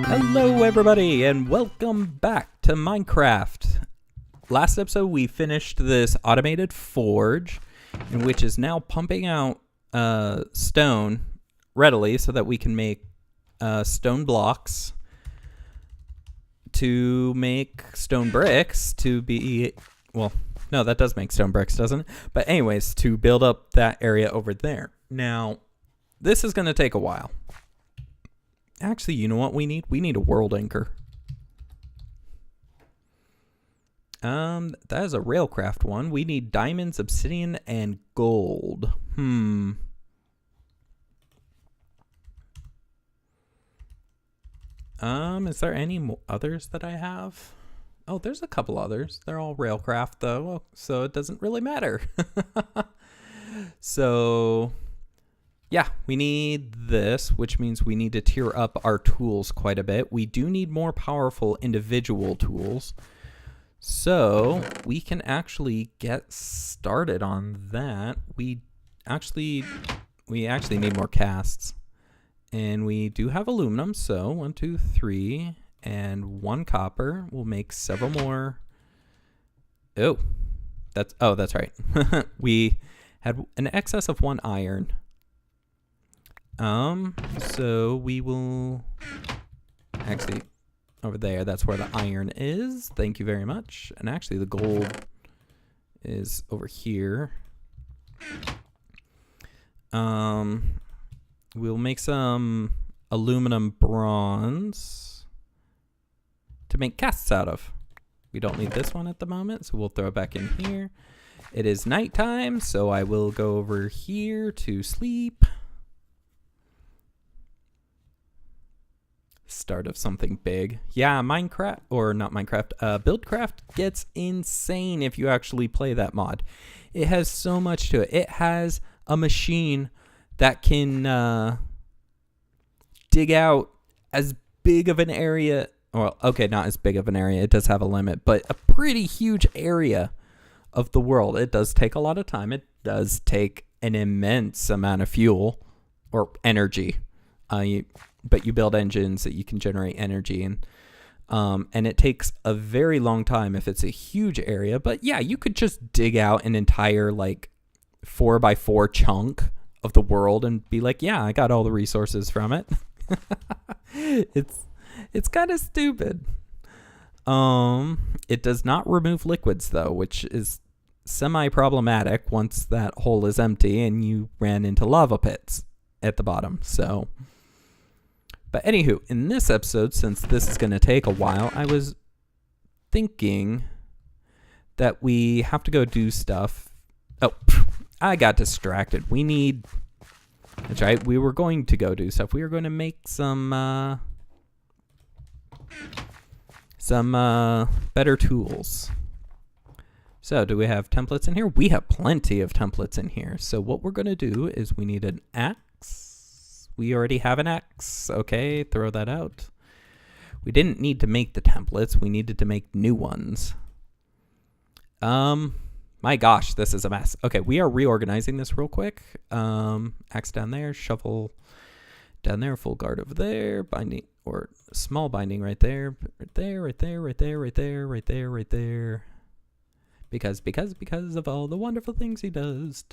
Hello everybody and welcome back to Minecraft. Last episode we finished this automated forge, in which is now pumping out stone readily so that we can make stone blocks to make stone bricks to be, well, no, that does make stone bricks, doesn't it? But anyways, to build up that area over there. Now, this is going to take a while. Actually, you know what we need? We need a world anchor. That is a Railcraft one. We need diamonds, obsidian, and gold. Is there any others that I have? Oh, there's a couple others. They're all Railcraft though, so it doesn't really matter. So, yeah, we need this, which means we need to tier up our tools quite a bit. We do need more powerful individual tools. So we can actually get started on that. We actually need more casts. And we do have aluminum, so 1, 2, 3, and 1 copper. We'll make several more. Oh, that's right. We had an excess of 1 iron. So we will actually over there, that's where the iron is. Thank you very much. And actually the gold is over here. We'll make some aluminum bronze to make casts out of. We don't need this one at the moment, so we'll throw it back in here. It is nighttime, so I will go over here to sleep. Start of something big. Yeah, Minecraft, or not Minecraft, Buildcraft gets insane if you actually play that mod. It has so much to it. It has a machine that can dig out as big of an area, well, okay, not as big of an area, it does have a limit, but a pretty huge area of the world. It does take a lot of time. It does take an immense amount of fuel or energy. But you build engines that you can generate energy, and it takes a very long time if it's a huge area. But yeah, you could just dig out an entire like 4x4 chunk of the world and be like, yeah, I got all the resources from it. It's kind of stupid. It does not remove liquids though, which is semi-problematic once that hole is empty and you ran into lava pits at the bottom. So, but anywho, in this episode, since this is going to take a while, I was thinking that we have to go do stuff. Oh, I got distracted. That's right, we were going to go do stuff. We were going to make some better tools. So, do we have templates in here? We have plenty of templates in here. So what we're going to do is we need an axe. We already have an axe. Okay, throw that out. We didn't need to make the templates. We needed to make new ones. My gosh, this is a mess. Okay, we are reorganizing this real quick. Axe down there, shovel down there, full guard over there, binding or small binding right there, right there, right there, right there, right there, right there, right there. Because of all the wonderful things he does.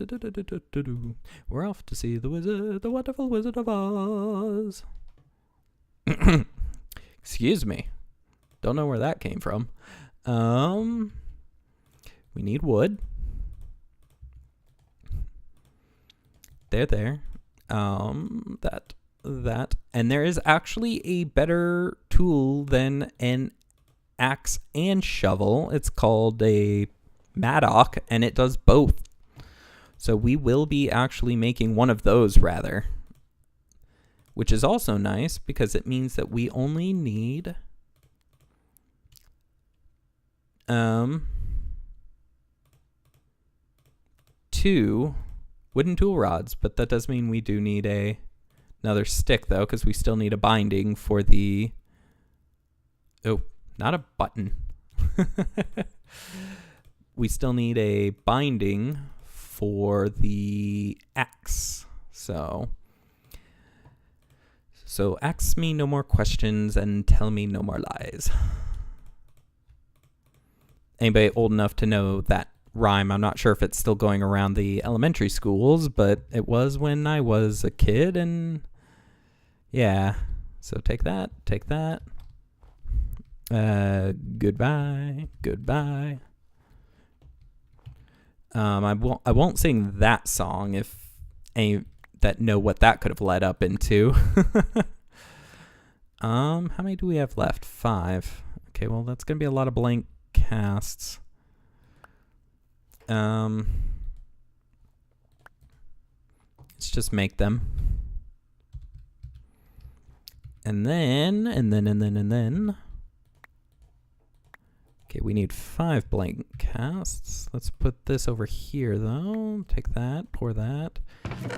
We're off to see the wizard, the wonderful Wizard of Oz. Excuse me. Don't know where that came from. We need wood. There. That. And there is actually a better tool than an axe and shovel. It's called a Maddock, and it does both. So we will be actually making one of those, rather. Which is also nice, because it means that we only need 2 wooden tool rods, but that does mean we do need another stick, though, because we still need a binding for the... Oh, not a button. We still need a binding for the axe. So So ask me no more questions and tell me no more lies. Anybody old enough to know that rhyme? I'm not sure if it's still going around the elementary schools, but it was when I was a kid, and yeah. So take that, take that. Goodbye, goodbye. I won't sing that song if any that know what that could have led up into. How many do we have left? 5. Okay, well that's gonna be a lot of blank casts. Let's just make them. And then. Okay, we need 5 blank casts. Let's put this over here, though. Take that, pour that,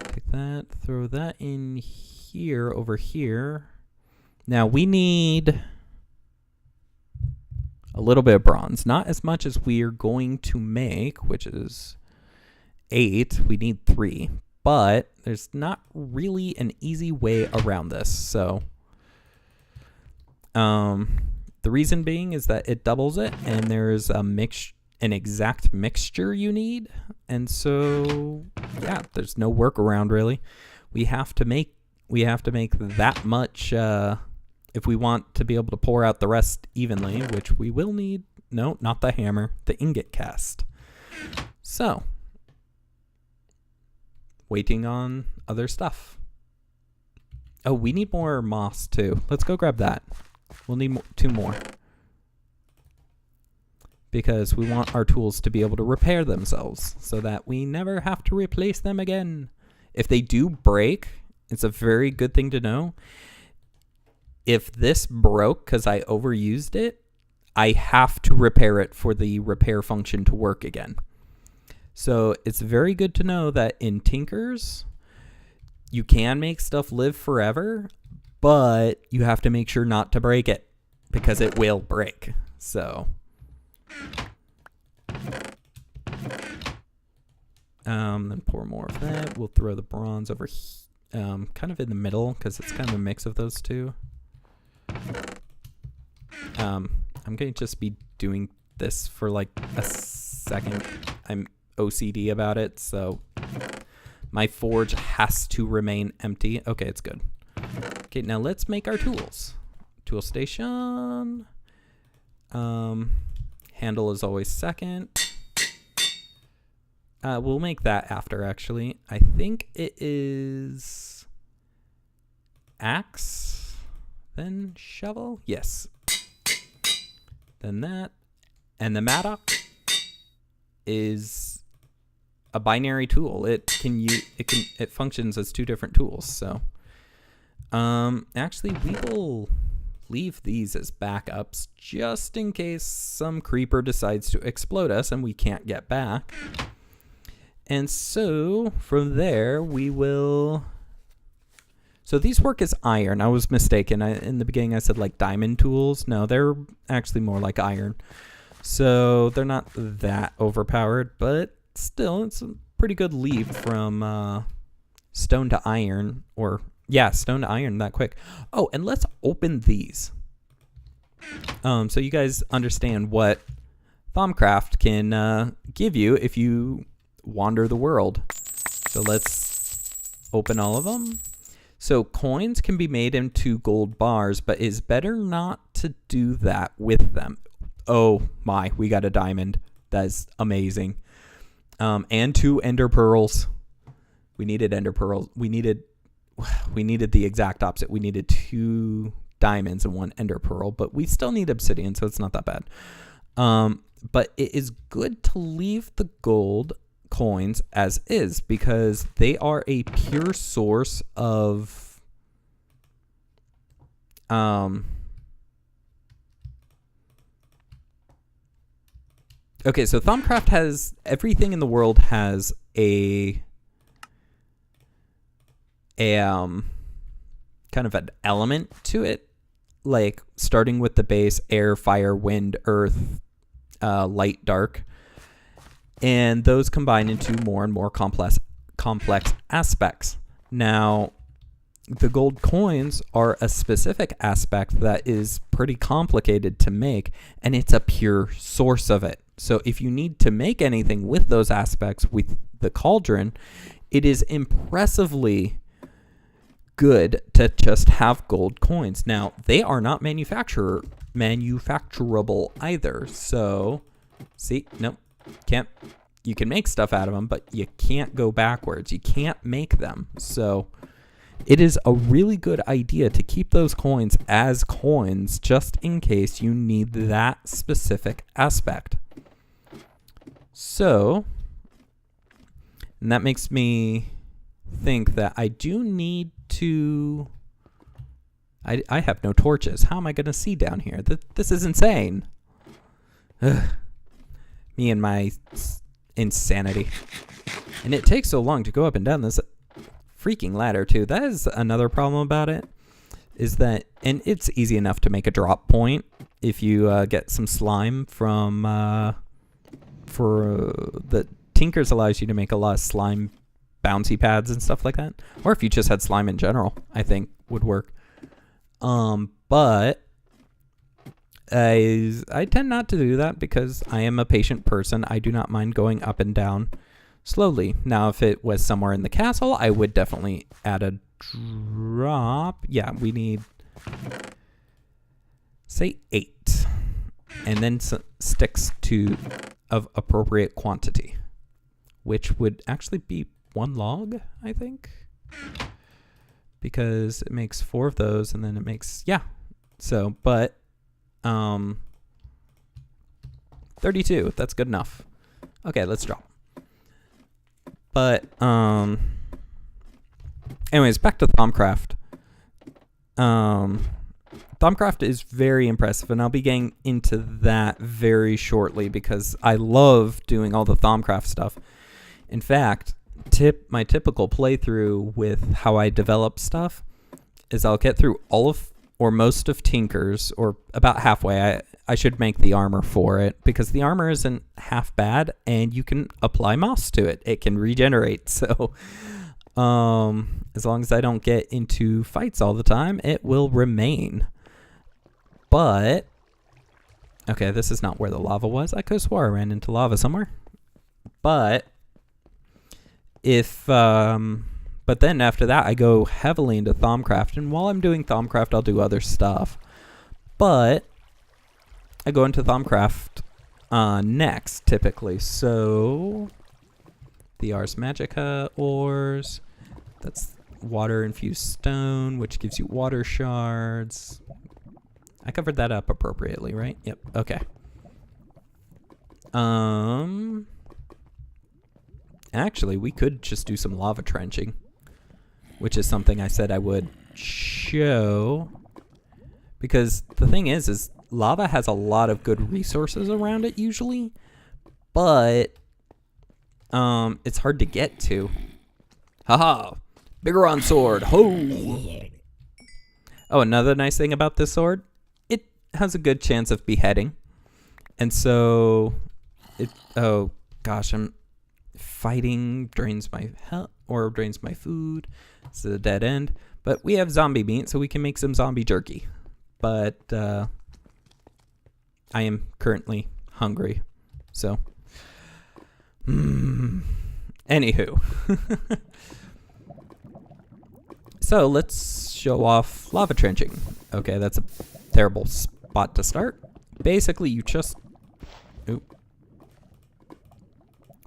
take that, throw that in here, over here. Now, we need a little bit of bronze. Not as much as we're going to make, which is 8. We need 3. But there's not really an easy way around this, so... the reason being is that it doubles it, and there's an exact mixture you need, and so yeah, there's no workaround really. We have to make that much if we want to be able to pour out the rest evenly, which we will need. No, not the hammer, the ingot cast. So, waiting on other stuff. Oh, we need more moss too. Let's go grab that. We'll need 2 more. Because we want our tools to be able to repair themselves so that we never have to replace them again. If they do break, it's a very good thing to know. If this broke because I overused it, I have to repair it for the repair function to work again. So it's very good to know that in Tinkers, you can make stuff live forever, but you have to make sure not to break it because it will break. So, then pour more of that. We'll throw the bronze over kind of in the middle because it's kind of a mix of those two. I'm going to just be doing this for like a second. I'm OCD about it, so my forge has to remain empty. Okay, it's good. Okay, now let's make our tools. Tool station. Handle is always second. We'll make that after, actually. I think it is axe, then shovel. Yes. Then that. And the mattock is a binary tool. It functions as 2 different tools, so actually we will leave these as backups just in case some creeper decides to explode us and we can't get back. And so from there we will... So these work as iron. I was mistaken. In the beginning I said like diamond tools. No, they're actually more like iron. So they're not that overpowered, but still it's a pretty good leap from stone to iron, or yeah, stone to iron that quick. Oh, and let's open these. So you guys understand what Thaumcraft can give you if you wander the world. So let's open all of them. So coins can be made into gold bars, but it's better not to do that with them. Oh my, we got a diamond. That is amazing. And 2 ender pearls. We needed ender pearls. We needed the exact opposite. We needed 2 diamonds and 1 ender pearl, but we still need obsidian, so it's not that bad. But it is good to leave the gold coins as is because they are a pure source of okay, so Thaumcraft has everything in the world has a kind of an element to it, like starting with the base: air, fire, wind, earth, light, dark. And those combine into more and more complex aspects. Now, the gold coins are a specific aspect that is pretty complicated to make, and it's a pure source of it. So if you need to make anything with those aspects with the cauldron, it is impressively good to just have gold coins. Now, they are not manufacturable either. So, see, nope, can't. You can make stuff out of them, but you can't go backwards. You can't make them. So it is a really good idea to keep those coins as coins just in case you need that specific aspect. So, and that makes me think that I do need to... I have no torches. How am I going to see down here? This is insane. Ugh. Me and my insanity. And it takes so long to go up and down this freaking ladder too. That is another problem about it, is that, and it's easy enough to make a drop point if you get some slime from the Tinkers allows you to make a lot of slime bouncy pads and stuff like that, or if you just had slime in general, I think would work. But I tend not to do that because I am a patient person. I do not mind going up and down slowly. Now, if it was somewhere in the castle, I would definitely add a drop. Yeah, we need, say, 8. And then sticks of appropriate quantity, which would actually be 1 log, I think. Because it makes 4 of those, and then it makes, yeah. So, but 32, that's good enough. Okay, let's drop. But anyways, back to Thaumcraft. Thaumcraft is very impressive, and I'll be getting into that very shortly because I love doing all the Thaumcraft stuff. In fact, my typical playthrough with how I develop stuff is I'll get through all of or most of Tinker's, or about halfway. I should make the armor for it because the armor isn't half bad and you can apply moss to it. It can regenerate. So as long as I don't get into fights all the time, it will remain. But okay, this is not where the lava was. I could have swore I ran into lava somewhere. But if but then after that, I go heavily into Thaumcraft. And while I'm doing Thaumcraft, I'll do other stuff. But I go into Thaumcraft next, typically. So the Ars Magica ores. That's water-infused stone, which gives you water shards. I covered that up appropriately, right? Yep. Okay. Actually, we could just do some lava trenching, which is something I said I would show. Because the thing is lava has a lot of good resources around it usually, but it's hard to get to. Haha! Biggeron sword! Ho! Oh, another nice thing about this sword, it has a good chance of beheading. And so oh gosh, fighting drains my health or drains my food. It's a dead end. But we have zombie meat, so we can make some zombie jerky. But I am currently hungry. So anywho. So let's show off lava trenching. Okay, that's a terrible spot to start. Basically, you just... Oop.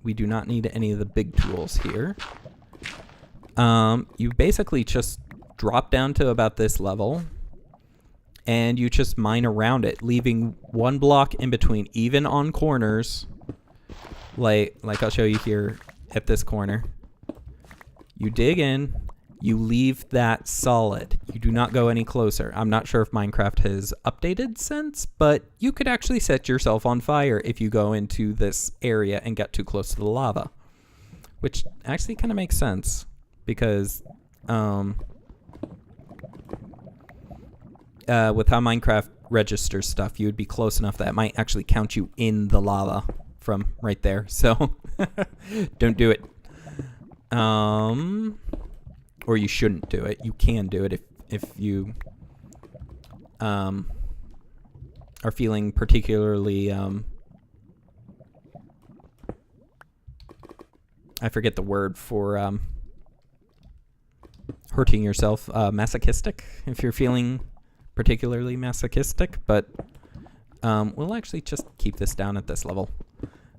We do not need any of the big tools here. You basically just drop down to about this level, and you just mine around it, leaving 1 block in between, even on corners. Like I'll show you here at this corner. You dig in, you leave that solid. You do not go any closer. I'm not sure if Minecraft has updated since, but you could actually set yourself on fire if you go into this area and get too close to the lava, which actually kind of makes sense because with how Minecraft registers stuff, you would be close enough that it might actually count you in the lava from right there. So don't do it. or you shouldn't do it. You can do it if you are feeling particularly I forget the word for hurting yourself, masochistic, if you're feeling particularly masochistic, but we'll actually just keep this down at this level.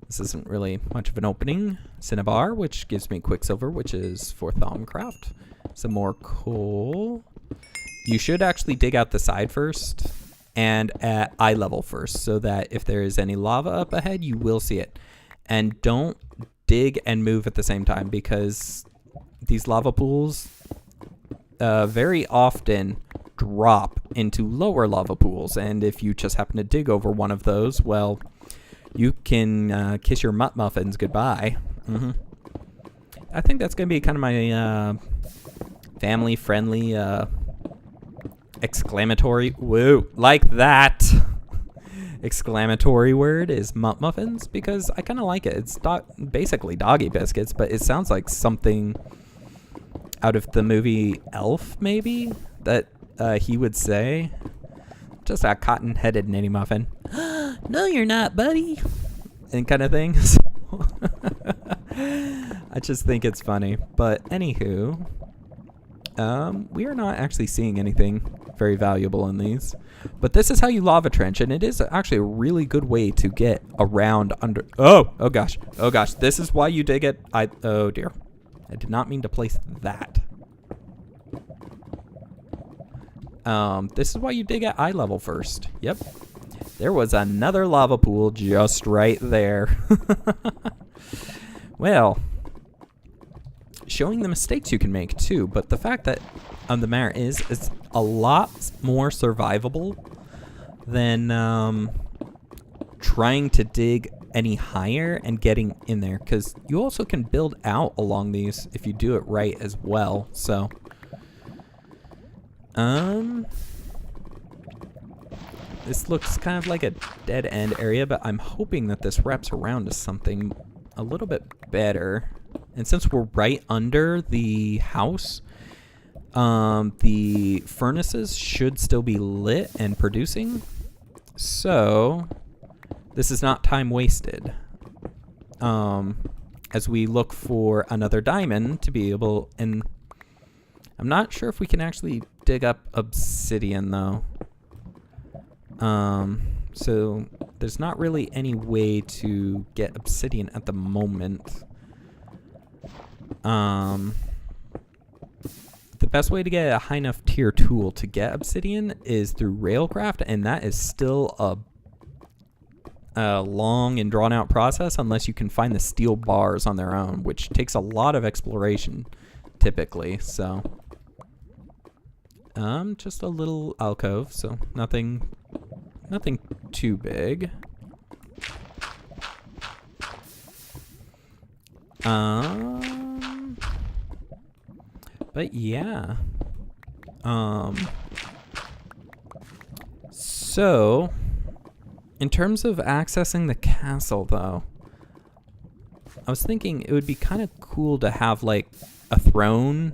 This isn't really much of an opening. Cinnabar, which gives me Quicksilver, which is for Thaumcraft. Some more coal. You should actually dig out the side first and at eye level first, so that if there is any lava up ahead, you will see it. And don't dig and move at the same time, because these lava pools very often drop into lower lava pools, and if you just happen to dig over one of those, well, you can kiss your muffins goodbye. I think that's going to be kind of my family-friendly exclamatory, whoa, like that, exclamatory word is muffins, because I kind of like it. It's basically doggy biscuits, but it sounds like something out of the movie Elf, maybe, that he would say. Just a cotton-headed nitty muffin. No, you're not, buddy. And kind of thing. I just think it's funny. But anywho, we are not actually seeing anything very valuable in these. But this is how you lava trench, and it is actually a really good way to get around under. Oh gosh. This is why you dig it. Oh dear. I did not mean to place that. This is why you dig at eye level first. Yep. There was another lava pool just right there. Well, showing the mistakes you can make too, but the fact that the matter is, it's a lot more survivable than trying to dig any higher and getting in there, because you also can build out along these if you do it right as well. So this looks kind of like a dead end area, but I'm hoping that this wraps around to something a little bit better. And since we're right under the house, the furnaces should still be lit and producing, so this is not time wasted. As we look for another diamond to be able, and I'm not sure if we can actually dig up obsidian though. So there's not really any way to get obsidian at the moment. The best way to get a high enough tier tool to get obsidian is through Railcraft, and that is still a long and drawn out process unless you can find the steel bars on their own, which takes a lot of exploration typically. So just a little alcove, so nothing too big. But yeah. So in terms of accessing the castle though, I was thinking it would be kind of cool to have like a throne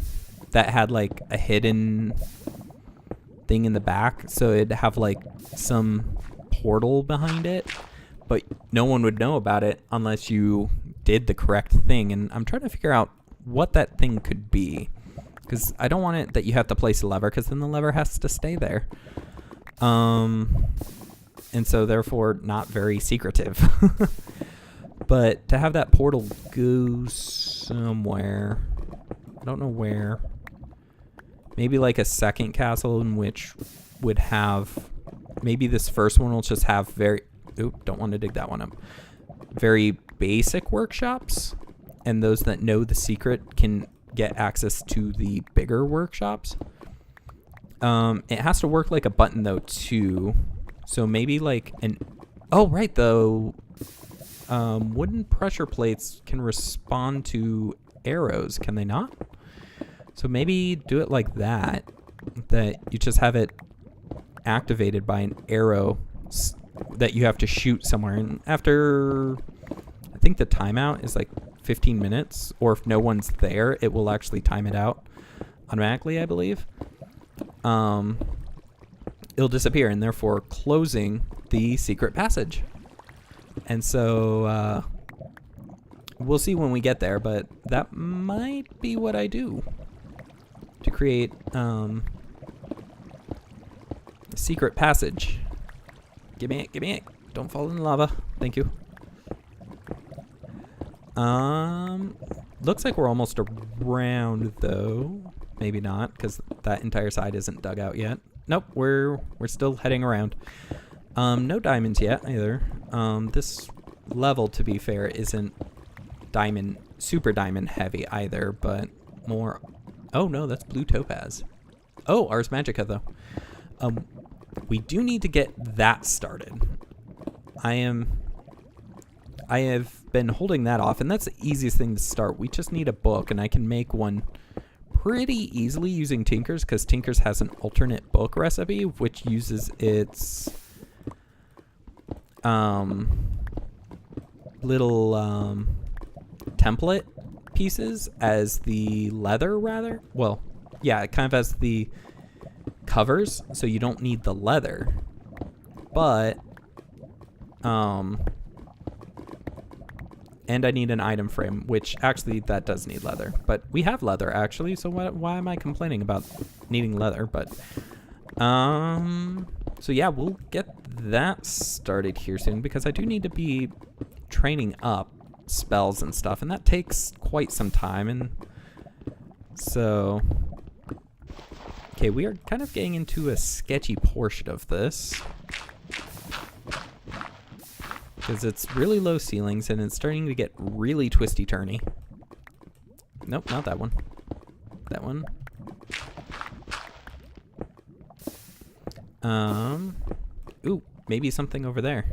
that had like a hidden thing in the back, so it'd have like some portal behind it, but no one would know about it unless you did the correct thing. And I'm trying to figure out what that thing could be, because I don't want it that you have to place a lever, because then the lever has to stay there, and so therefore not very secretive. But to have that portal go somewhere, I don't know where. Maybe like a second castle in which would have, maybe this first one will just have very, don't want to dig that one up, very basic workshops, and those that know the secret can get access to the bigger workshops. It has to work like a button though too, so maybe like an, oh right, though, wooden pressure plates can respond to arrows, can they not? So maybe do it like that you just have it activated by an arrow that you have to shoot somewhere. And after, I think the timeout is like 15 minutes, or if no one's there, it will actually time it out. automatically, I believe, it'll disappear, and therefore closing the secret passage. And so we'll see when we get there, but that might be what I do to create a secret passage. Give me it. Don't fall in lava. Thank you. Looks like we're almost around, though. Maybe not, because that entire side isn't dug out yet. Nope, we're still heading around. No diamonds yet either. This level, to be fair, isn't super diamond heavy either, but more. Oh no, that's blue topaz. Oh, Ars Magica though. We do need to get that started. I have been holding that off, and that's the easiest thing to start. We just need a book, and I can make one pretty easily using Tinkers, because Tinkers has an alternate book recipe, which uses its little template pieces as the leather, rather. Well, yeah, it kind of has the covers, so you don't need the leather. But and I need an item frame, which actually that does need leather. But we have leather actually, so why am I complaining about needing leather? But so yeah, we'll get that started here soon, because I do need to be training up spells and stuff, and that takes quite some time. And so okay, we are kind of getting into a sketchy portion of this, because it's really low ceilings and it's starting to get really twisty-turny. Nope, not that one. That one. Ooh, maybe something over there.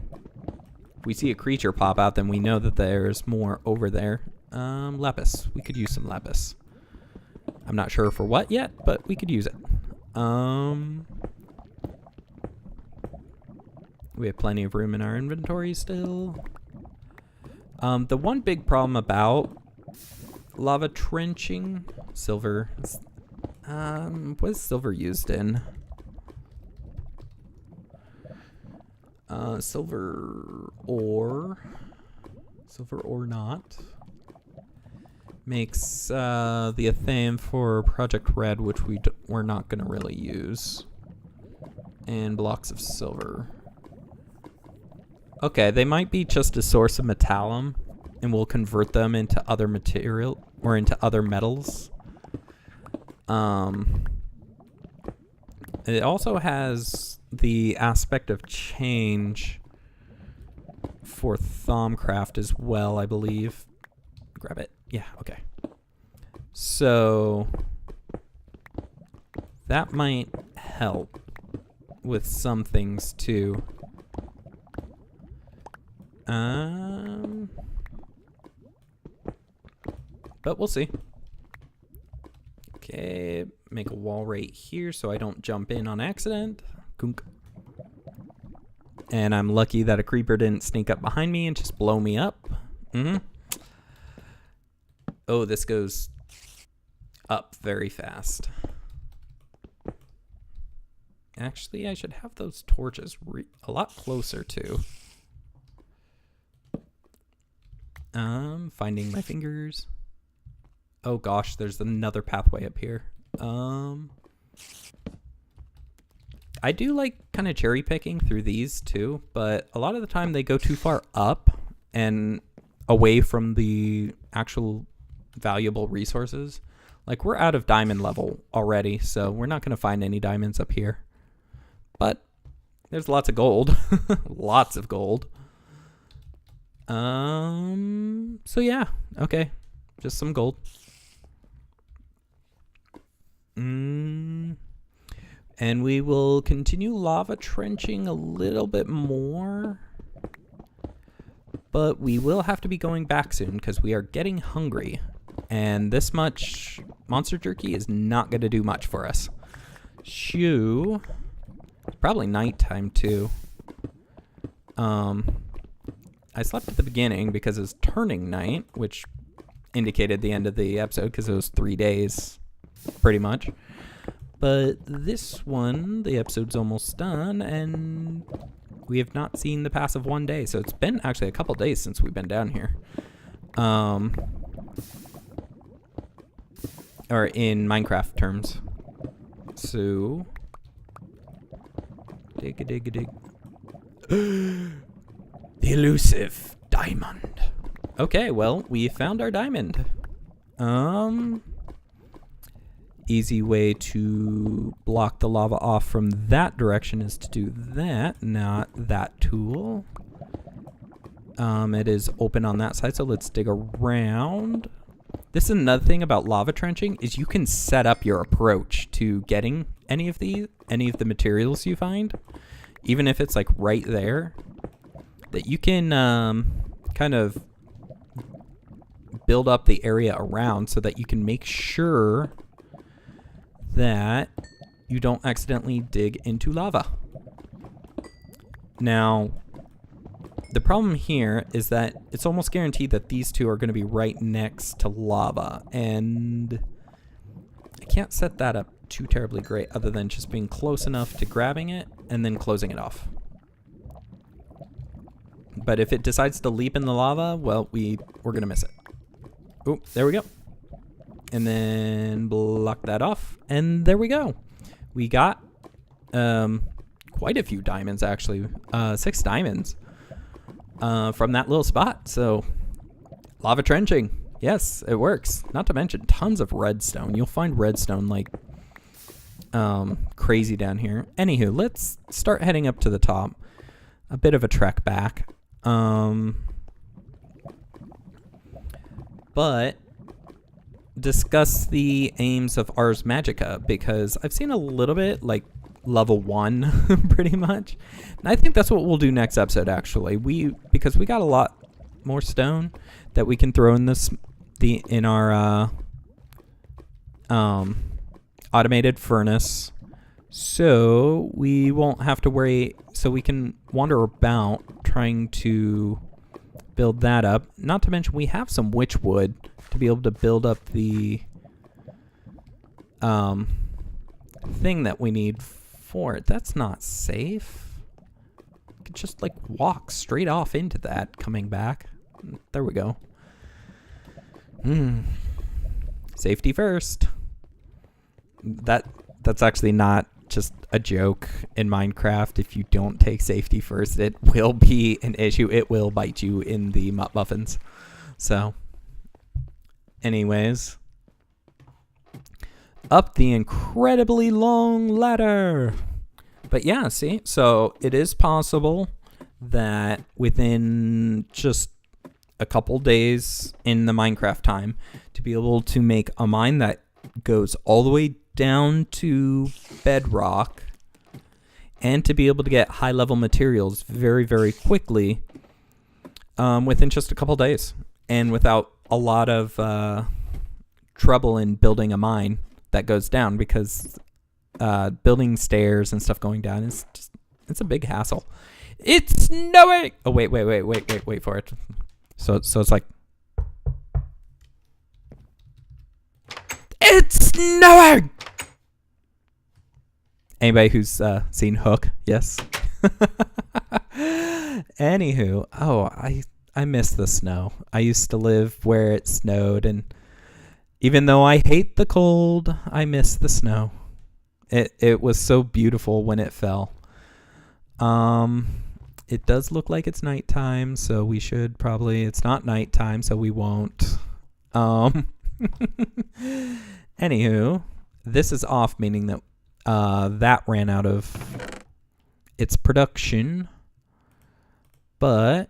If we see a creature pop out, then we know that there's more over there. Lapis. We could use some lapis. I'm not sure for what yet, but we could use it. We have plenty of room in our inventory still. The one big problem about lava trenching, silver. What is silver used in? Silver ore not. Makes the Athame for Project Red, which we're not going to really use. And blocks of silver. Okay, they might be just a source of metallum, and we'll convert them into other material or into other metals. It also has the aspect of change for Thaumcraft as well, I believe. Grab it. Yeah, okay. So that might help with some things too. But we'll see. Okay, make a wall right here so I don't jump in on accident. Gunk. And I'm lucky that a creeper didn't sneak up behind me and just blow me up. Oh, this goes up very fast. Actually, I should have those torches a lot closer too. Finding my fingers. Oh gosh, there's another pathway up here. I do like kind of cherry picking through these too, but a lot of the time they go too far up and away from the actual valuable resources. Like, we're out of diamond level already, so we're not going to find any diamonds up here. But there's lots of gold. Lots of gold. So yeah, okay. Just some gold. And we will continue lava trenching a little bit more. But we will have to be going back soon because we are getting hungry. And this much monster jerky is not going to do much for us. Shoo. It's probably nighttime too. I slept at the beginning because it was turning night, which indicated the end of the episode because it was 3 days pretty much. But this one, the episode's almost done, and we have not seen the pass of 1 day. So it's been actually a couple days since we've been down here. Or in Minecraft terms. So, dig a dig a dig. The elusive diamond. Okay, well, we found our diamond. Easy way to block the lava off from that direction is to do that, not that tool. It is open on that side, so let's dig around. This is another thing about lava trenching, is you can set up your approach to getting any of the materials you find, even if it's like right there, that you can kind of build up the area around so that you can make sure that you don't accidentally dig into lava. Now, the problem here is that it's almost guaranteed that these two are going to be right next to lava, and I can't set that up too terribly great other than just being close enough to grabbing it and then closing it off. But if it decides to leap in the lava, well, we're going to miss it. Oh, there we go. And then block that off, and there we go. We got quite a few diamonds, actually. 6 diamonds from that little spot. So lava trenching, yes, it works. Not to mention tons of redstone. You'll find redstone like crazy down here. Anywho, let's start heading up to the top. A bit of a trek back. But discuss the aims of Ars Magica, because I've seen a little bit like level 1 pretty much, and I think that's what we'll do next episode actually. Because we got a lot more stone that we can throw in in our automated furnace, so we won't have to worry, so we can wander about trying to build that up. Not to mention we have some witch wood to be able to build up the thing that we need for it. That's not safe. You could just like walk straight off into that coming back. There we go. Safety first. That's actually not just a joke in Minecraft. If you don't take safety first, it will be an issue. It will bite you in the muffins. So anyways, up the incredibly long ladder. But yeah, see, so it is possible that within just a couple days in the Minecraft time to be able to make a mine that goes all the way down to bedrock and to be able to get high level materials very, very quickly within just a couple days and without a lot of trouble in building a mine that goes down, because building stairs and stuff going down is just, it's a big hassle. It's snowing! Oh, wait for it. So it's like, it's snowing! Anybody who's seen Hook? Yes. Anywho, I miss the snow. I used to live where it snowed, and even though I hate the cold, I miss the snow. It was so beautiful when it fell. It does look like it's nighttime, so we should probably, it's not nighttime, so we won't. Anywho, this is off, meaning that that ran out of its production, but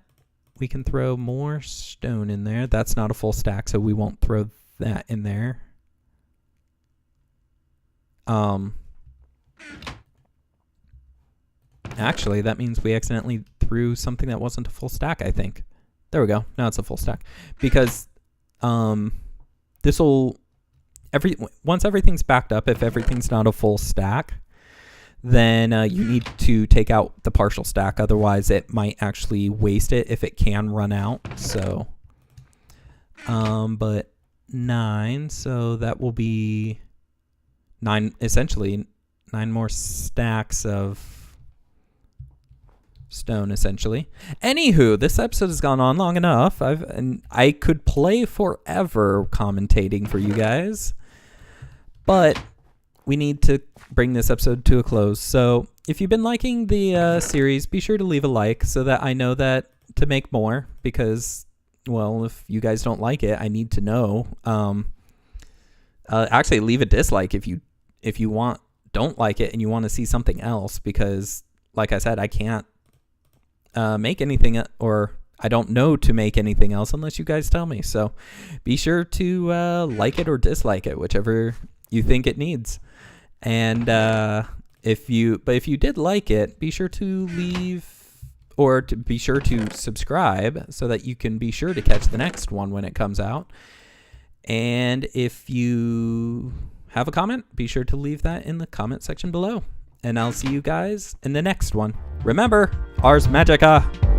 we can throw more stone in there. That's not a full stack, so we won't throw that in there. Actually, that means we accidentally threw something that wasn't a full stack, I think. There we go. Now it's a full stack. Because this'll once everything's backed up, if everything's not a full stack, then you need to take out the partial stack. Otherwise, it might actually waste it if it can run out. So, but 9, so that will be essentially 9 more stacks of stone, essentially. Anywho, this episode has gone on long enough. And I could play forever commentating for you guys, but we need to bring this episode to a close. So if you've been liking the series, be sure to leave a like so that I know that to make more, because, well, if you guys don't like it, I need to know. Actually, leave a dislike if you don't like it and you want to see something else, because like I said, I can't make anything, or I don't know to make anything else unless you guys tell me. So be sure to like it or dislike it, whichever you think it needs. And if you did like it, be sure to be sure to subscribe so that you can be sure to catch the next one when it comes out. And if you have a comment, be sure to leave that in the comment section below. And I'll see you guys in the next one. Remember, Ars Magica!